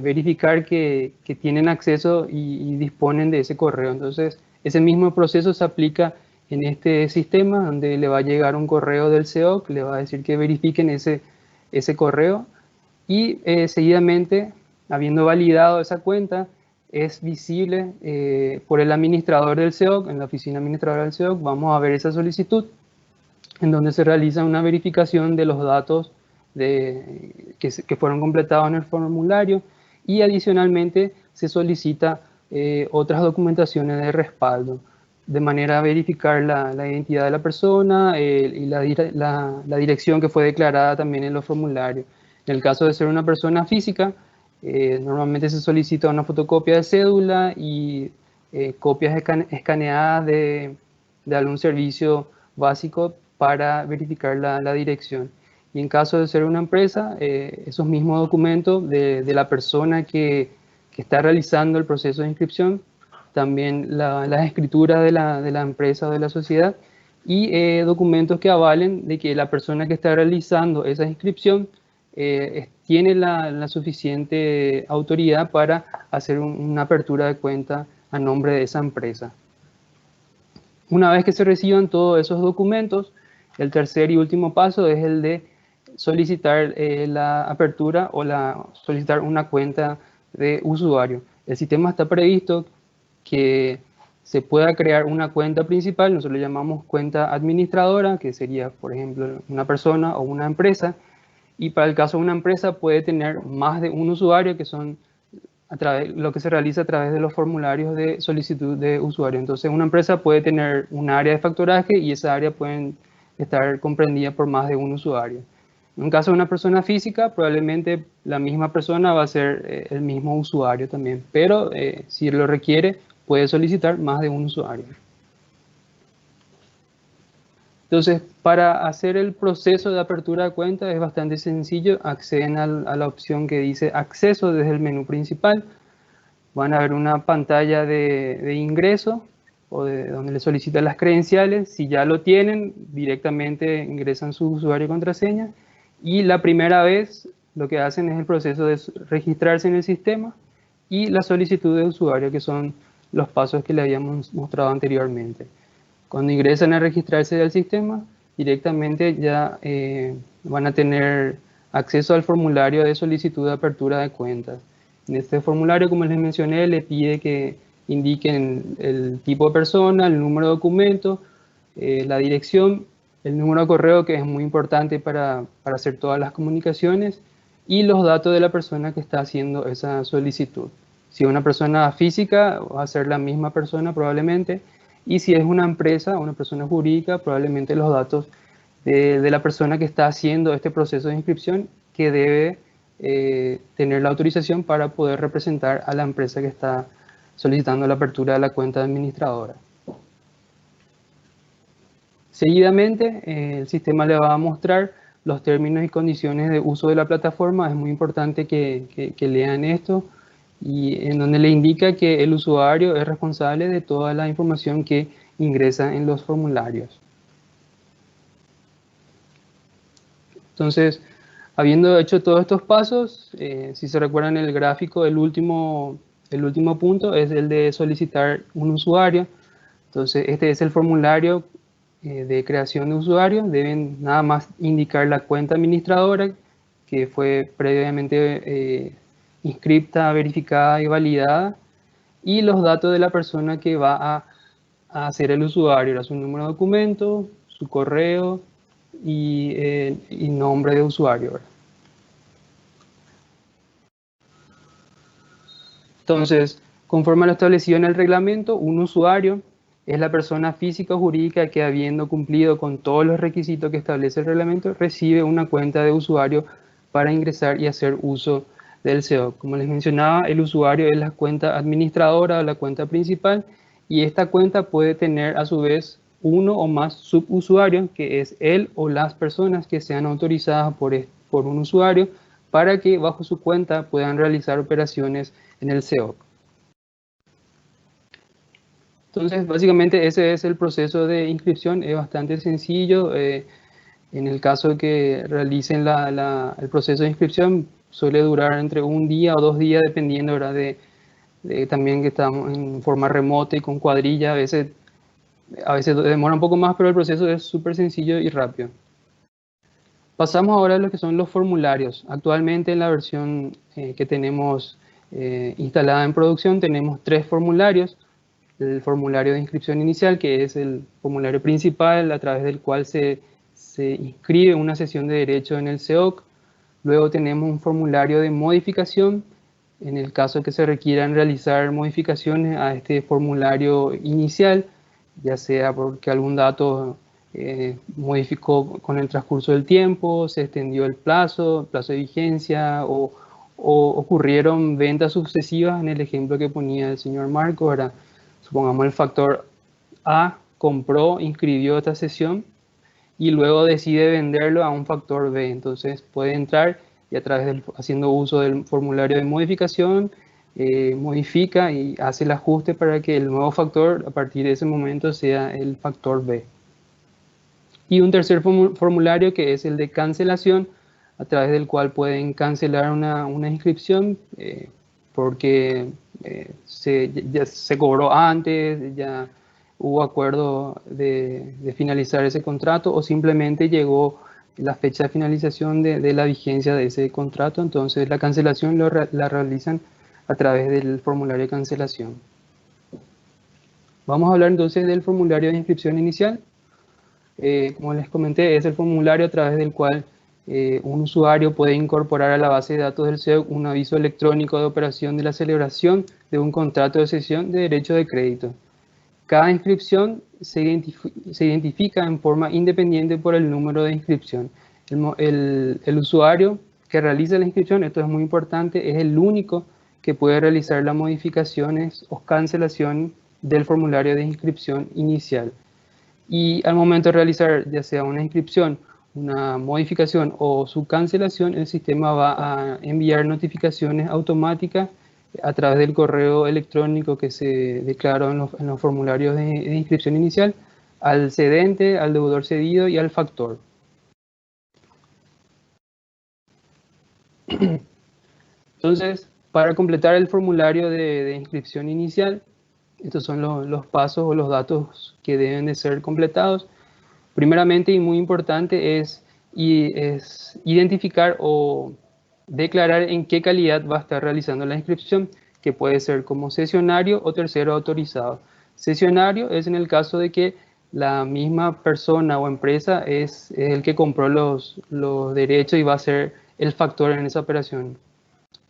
verificar que tienen acceso y disponen de ese correo. Entonces, ese mismo proceso se aplica en este sistema, donde le va a llegar un correo del SEOC, le va a decir que verifiquen ese correo, y seguidamente, habiendo validado esa cuenta, es visible por el administrador del SEOC, en la oficina administradora del SEOC, vamos a ver esa solicitud, en donde se realiza una verificación de los datos que fueron completados en el formulario, y adicionalmente se solicita otras documentaciones de respaldo, de manera a verificar la identidad de la persona y la dirección que fue declarada también en los formularios. En el caso de ser una persona física, normalmente se solicita una fotocopia de cédula y copias escaneadas de algún servicio básico para verificar la dirección. Y en caso de ser una empresa, esos mismos documentos de la persona que está realizando el proceso de inscripción, también las escrituras de la empresa o de la sociedad, y documentos que avalen de que la persona que está realizando esa inscripción tiene la suficiente autoridad para hacer una apertura de cuenta a nombre de esa empresa. Una vez que se reciban todos esos documentos, el tercer y último paso es el de solicitar la apertura o solicitar una cuenta de usuario. El sistema está previsto que se pueda crear una cuenta principal, nosotros le llamamos cuenta administradora, que sería, por ejemplo, una persona o una empresa, y para el caso de una empresa puede tener más de un usuario, que son lo que se realiza a través de los formularios de solicitud de usuario. Entonces, una empresa puede tener un área de factoraje y esa área puede estar comprendida por más de un usuario. En el caso de una persona física, probablemente la misma persona va a ser el mismo usuario también, pero si lo requiere, puede solicitar más de un usuario. Entonces, para hacer el proceso de apertura de cuenta es bastante sencillo. Acceden a la opción que dice acceso desde el menú principal. Van a ver una pantalla de ingreso o donde le solicitan las credenciales. Si ya lo tienen, directamente ingresan su usuario y contraseña. Y la primera vez lo que hacen es el proceso de registrarse en el sistema. y la solicitud de usuario, que son los pasos que le habíamos mostrado anteriormente. Cuando ingresan a registrarse del sistema, directamente ya van a tener acceso al formulario de solicitud de apertura de cuentas. En este formulario, como les mencioné, le pide que indiquen el tipo de persona, el número de documento, la dirección, el número de correo, que es muy importante para hacer todas las comunicaciones, y los datos de la persona que está haciendo esa solicitud. Si es una persona física, va a ser la misma persona probablemente, y si es una empresa, una persona jurídica, probablemente los datos de la persona que está haciendo este proceso de inscripción, que debe tener la autorización para poder representar a la empresa que está solicitando la apertura de la cuenta administradora. Seguidamente, el sistema le va a mostrar los términos y condiciones de uso de la plataforma. Es muy importante que lean esto, y en donde le indica que el usuario es responsable de toda la información que ingresa en los formularios. Entonces, habiendo hecho todos estos pasos, si se recuerdan el gráfico, el último punto es el de solicitar un usuario. Entonces, este es el formulario de creación de usuario. Deben nada más indicar la cuenta administradora, que fue previamente inscripta, verificada y validada, y los datos de la persona que va a ser el usuario, su número de documento, su correo y nombre de usuario, ¿verdad? Entonces, conforme a lo establecido en el reglamento, un usuario es la persona física o jurídica que, habiendo cumplido con todos los requisitos que establece el reglamento, recibe una cuenta de usuario para ingresar y hacer uso del SEO. Como les mencionaba, el usuario es la cuenta administradora o la cuenta principal, y esta cuenta puede tener a su vez uno o más subusuarios, que es él o las personas que sean autorizadas por un usuario para que bajo su cuenta puedan realizar operaciones en el SEO. Entonces, básicamente ese es el proceso de inscripción. Es bastante sencillo. En el caso de que realicen el proceso de inscripción, suele durar entre un día o 2 días, dependiendo, ¿verdad?, de también que estamos en forma remota y con cuadrilla. A veces demora un poco más, pero el proceso es súper sencillo y rápido. Pasamos ahora a lo que son los formularios. Actualmente, en la versión que tenemos instalada en producción, tenemos 3 formularios. El formulario de inscripción inicial, que es el formulario principal a través del cual se inscribe una sesión de derecho en el SEOC. Luego tenemos un formulario de modificación, en el caso que se requieran realizar modificaciones a este formulario inicial, ya sea porque algún dato modificó con el transcurso del tiempo, se extendió el plazo de vigencia, o ocurrieron ventas sucesivas, en el ejemplo que ponía el señor Marco. Ahora, supongamos el factor A compró, inscribió esta sesión y luego decide venderlo a un factor B. Entonces puede entrar y haciendo uso del formulario de modificación, modifica y hace el ajuste para que el nuevo factor a partir de ese momento sea el factor B. Y un tercer formulario, que es el de cancelación, a través del cual pueden cancelar una inscripción porque ya se cobró antes, ya hubo acuerdo de finalizar ese contrato, o simplemente llegó la fecha de finalización de la vigencia de ese contrato. Entonces la cancelación la realizan a través del formulario de cancelación. Vamos a hablar entonces del formulario de inscripción inicial. Como les comenté, es el formulario a través del cual un usuario puede incorporar a la base de datos del SEOC un aviso electrónico de operación de la celebración de un contrato de cesión de derecho de crédito. Cada inscripción se identifica en forma independiente por el número de inscripción. El usuario que realiza la inscripción, esto es muy importante, es el único que puede realizar las modificaciones o cancelación del formulario de inscripción inicial. Y al momento de realizar ya sea una inscripción, una modificación o su cancelación, el sistema va a enviar notificaciones automáticas a través del correo electrónico que se declaró en los formularios de inscripción inicial al cedente, al deudor cedido y al factor. Entonces, Para completar el formulario de inscripción inicial, estos son los pasos o los datos que deben de ser completados. Primeramente y muy importante es identificar o declarar en qué calidad va a estar realizando la inscripción, que puede ser como sesionario o tercero autorizado. Sesionario es en el caso de que la misma persona o empresa es el que compró los derechos y va a ser el factor en esa operación.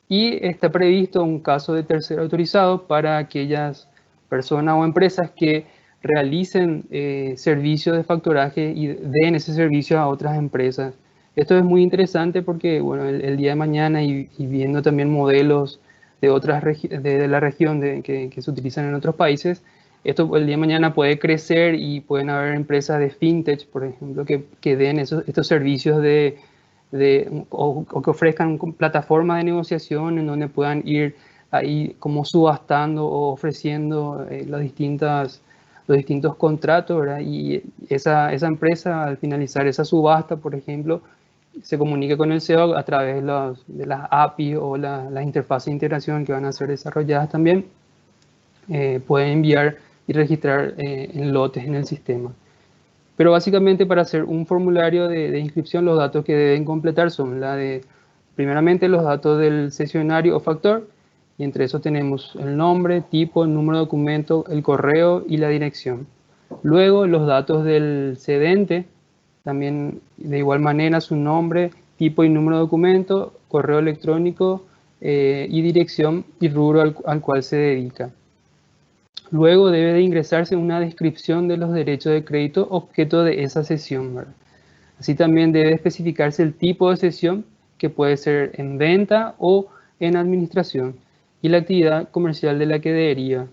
Y está previsto un caso de tercero autorizado para aquellas personas o empresas que realicen servicios de factoraje y den ese servicio a otras empresas. Esto es muy interesante porque, bueno, el día de mañana y viendo también modelos de otras de la región que se utilizan en otros países, esto el día de mañana puede crecer y pueden haber empresas de fintech, por ejemplo, que den estos servicios o que ofrezcan plataformas de negociación en donde puedan ir ahí como subastando o ofreciendo los distintos contratos, ¿verdad? Y esa empresa al finalizar esa subasta, por ejemplo, se comunica con el SEO a través de las API o las interfaces de integración que van a ser desarrolladas también, pueden enviar y registrar en lotes en el sistema. Pero básicamente para hacer un formulario de inscripción, los datos que deben completar son primeramente los datos del sesionario o factor, y entre esos tenemos el nombre, tipo, el número de documento, el correo y la dirección. Luego los datos del cedente, también de igual manera su nombre, tipo y número de documento, correo electrónico y dirección y rubro al cual se dedica. Luego debe de ingresarse una descripción de los derechos de crédito objeto de esa sesión, ¿verdad? Así también debe especificarse el tipo de sesión, que puede ser en venta o en administración, y la actividad comercial de la que deriva.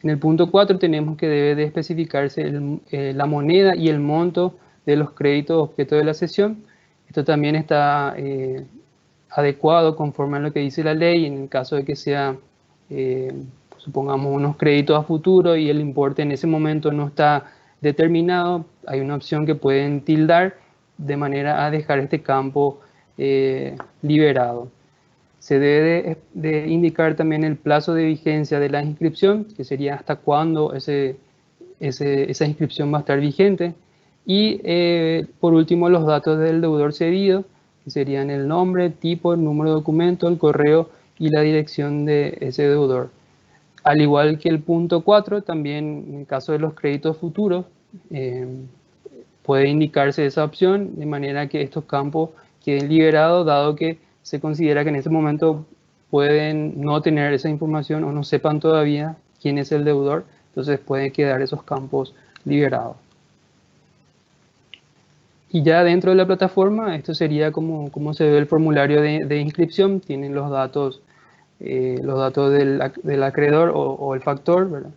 En el punto 4 tenemos que debe de especificarse la moneda y el monto de los créditos objeto de la sesión. Esto también está adecuado conforme a lo que dice la ley en el caso de que sea supongamos unos créditos a futuro y el importe en ese momento no está determinado, hay una opción que pueden tildar de manera a dejar este campo liberado. Se debe de indicar también el plazo de vigencia de la inscripción, que sería hasta cuándo esa inscripción va a estar vigente. Y por último los datos del deudor cedido, que serían el nombre, tipo, el número de documento, el correo y la dirección de ese deudor. Al igual que el punto 4, también en el caso de los créditos futuros, puede indicarse esa opción de manera que estos campos queden liberados, dado que se considera que en ese momento pueden no tener esa información o no sepan todavía quién es el deudor, entonces pueden quedar esos campos liberados. Y ya dentro de la plataforma, esto sería como se ve el formulario de inscripción, tienen los datos del acreedor o el factor, ¿verdad?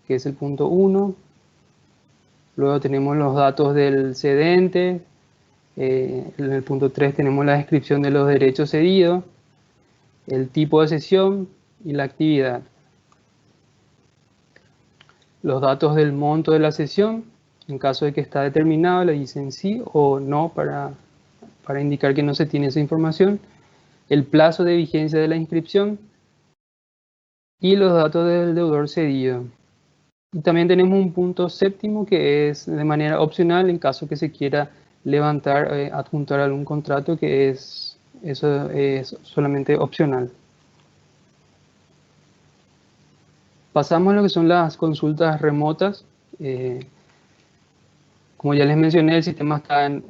Que es el punto 1. Luego tenemos los datos del cedente. En el punto 3 tenemos la descripción de los derechos cedidos, el tipo de sesión y la actividad. Los datos del monto de la sesión, en caso de que está determinado, le dicen sí o no para indicar que no se tiene esa información. El plazo de vigencia de la inscripción y los datos del deudor cedido. Y también tenemos un punto séptimo que es de manera opcional en caso que se quiera levantar, adjuntar algún contrato, que eso es solamente opcional. Pasamos a lo que son las consultas remotas. Como ya les mencioné, el sistema está en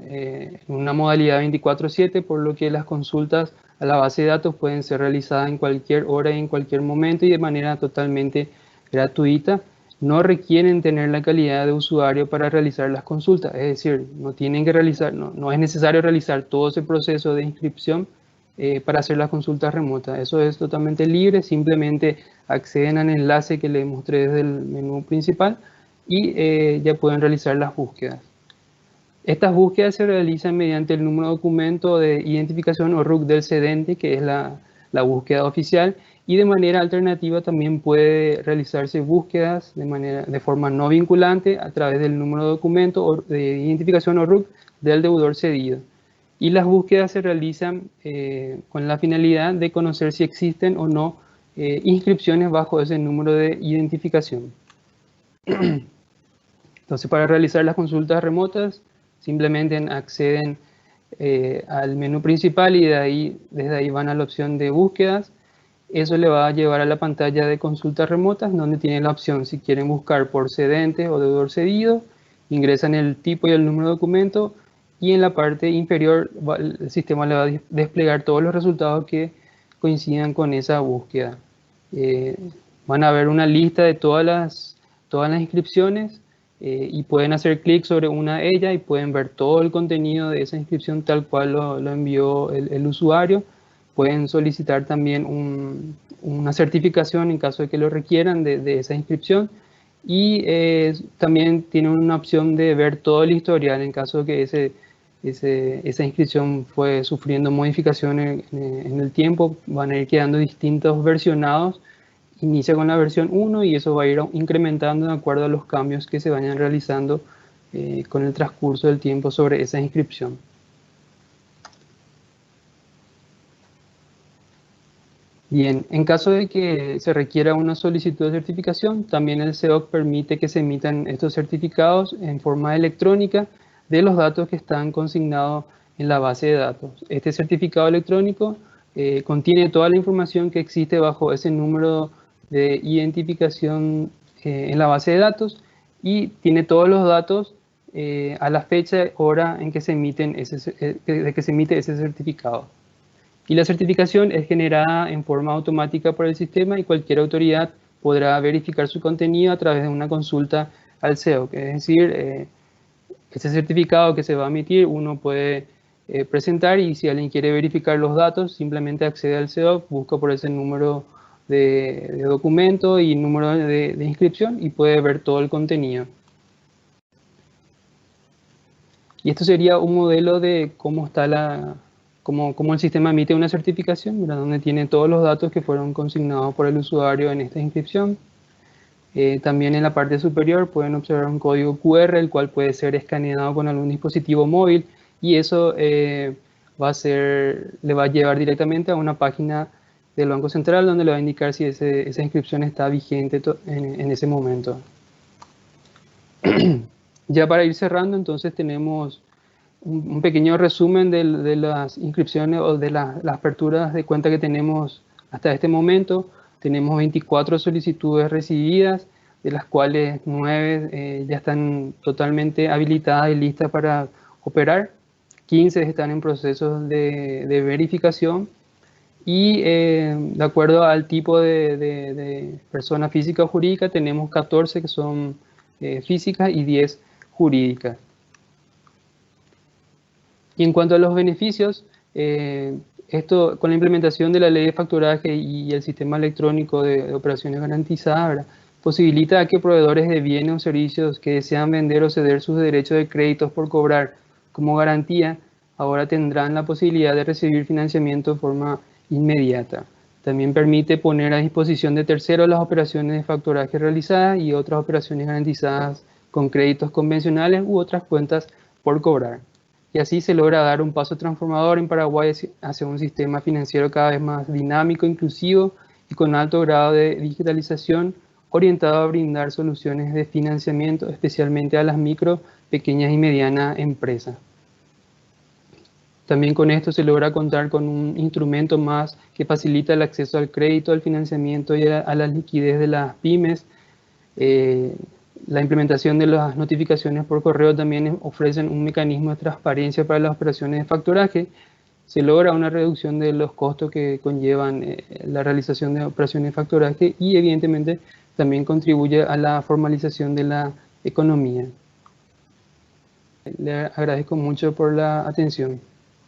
una modalidad 24/7, por lo que las consultas a la base de datos pueden ser realizadas en cualquier hora y en cualquier momento y de manera totalmente gratuita. No requieren tener la calidad de usuario para realizar las consultas, es decir, no es necesario realizar todo ese proceso de inscripción para hacer las consultas remotas. Eso es totalmente libre, simplemente acceden al enlace que les mostré desde el menú principal y ya pueden realizar las búsquedas. Estas búsquedas se realizan mediante el número de documento de identificación o RUC del cedente, que es la búsqueda oficial, y de manera alternativa también puede realizarse búsquedas de forma no vinculante a través del número de documento de identificación o RUC del deudor cedido. Y las búsquedas se realizan con la finalidad de conocer si existen o no inscripciones bajo ese número de identificación. Entonces, para realizar las consultas remotas, simplemente acceden al menú principal y desde ahí van a la opción de búsquedas. Eso le va a llevar a la pantalla de consultas remotas, donde tienen la opción si quieren buscar por cedente o deudor cedido, ingresan el tipo y el número de documento, y en la parte inferior el sistema le va a desplegar todos los resultados que coincidan con esa búsqueda. Van a ver una lista de todas las inscripciones y pueden hacer clic sobre una de ellas y pueden ver todo el contenido de esa inscripción tal cual lo envió el usuario. Pueden solicitar también una certificación en caso de que lo requieran de esa inscripción, y también tienen una opción de ver todo el historial en caso de que esa inscripción fue sufriendo modificaciones en el tiempo. Van a ir quedando distintos versionados. Inicia con la versión 1 y eso va a ir incrementando de acuerdo a los cambios que se vayan realizando con el transcurso del tiempo sobre esa inscripción. Bien, en caso de que se requiera una solicitud de certificación, también el SEOC permite que se emitan estos certificados en forma electrónica de los datos que están consignados en la base de datos. Este certificado electrónico contiene toda la información que existe bajo ese número de identificación en la base de datos, y tiene todos los datos a la fecha, hora en que se emite ese certificado. Y la certificación es generada en forma automática por el sistema y cualquier autoridad podrá verificar su contenido a través de una consulta al SEOC. Es decir, ese certificado que se va a emitir uno puede presentar, y si alguien quiere verificar los datos simplemente accede al SEOC, busca por ese número de documento y número de inscripción y puede ver todo el contenido. Y esto sería un modelo de cómo está cómo el sistema emite una certificación, ¿verdad? Donde tiene todos los datos que fueron consignados por el usuario en esta inscripción. También en la parte superior pueden observar un código QR, el cual puede ser escaneado con algún dispositivo móvil, y eso le va a llevar directamente a una página del Banco Central donde le va a indicar si esa inscripción está vigente en ese momento. Ya para ir cerrando, entonces tenemos un pequeño resumen de las inscripciones o de las aperturas de cuenta que tenemos hasta este momento. Tenemos 24 solicitudes recibidas, de las cuales 9 ya están totalmente habilitadas y listas para operar. 15 están en procesos de verificación, y de acuerdo al tipo de persona física o jurídica tenemos 14 que son físicas y 10 jurídicas. Y en cuanto a los beneficios, esto con la implementación de la ley de facturaje y el sistema electrónico de operaciones garantizadas, ¿verdad?, posibilita que proveedores de bienes o servicios que desean vender o ceder sus derechos de créditos por cobrar como garantía, ahora tendrán la posibilidad de recibir financiamiento de forma inmediata. También permite poner a disposición de terceros las operaciones de facturaje realizadas y otras operaciones garantizadas con créditos convencionales u otras cuentas por cobrar. Y así se logra dar un paso transformador en Paraguay hacia un sistema financiero cada vez más dinámico, inclusivo y con alto grado de digitalización, orientado a brindar soluciones de financiamiento, especialmente a las micro, pequeñas y medianas empresas. También con esto se logra contar con un instrumento más que facilita el acceso al crédito, al financiamiento y a la liquidez de las pymes. La implementación de las notificaciones por correo también ofrecen un mecanismo de transparencia para las operaciones de facturaje. Se logra una reducción de los costos que conllevan la realización de operaciones de facturaje, y evidentemente también contribuye a la formalización de la economía. Le agradezco mucho por la atención.